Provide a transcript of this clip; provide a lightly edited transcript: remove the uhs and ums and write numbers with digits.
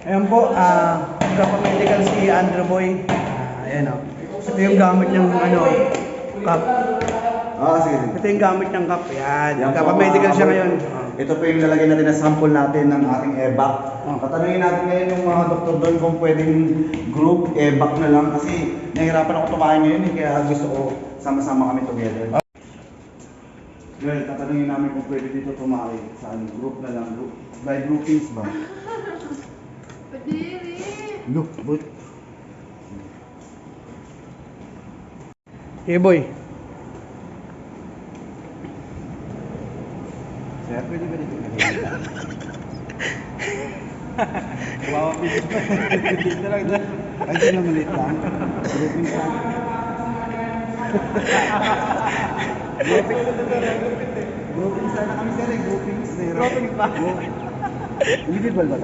Ayan po, kapamedical si Andrew Boy. Ayan o. Ito yung gamit niyang cup. Sige. Ito yung gamit niyang cup. Ayan, Yan po, kapamedical siya ngayon. Ito po yung lalagyan natin na sample natin ng ating evac. Tatanungin natin ngayon yung mga doktor doon kung pwedeng group evac na lang kasi nahihirapan ako tumahin ngayon kaya gusto ko sama-sama kami together. Well, tatanungin namin kung pwede dito tumahin. Saan? Group na lang. By groupings ba? Padiri! Look, but... Hey boy. Sir, pwede ba dito? Wow, dito lang dyan. Ay, ito lang maliit lang. Groupings lang. Groupings sana kami sir, groupings. Groupings ba? Individual ba to?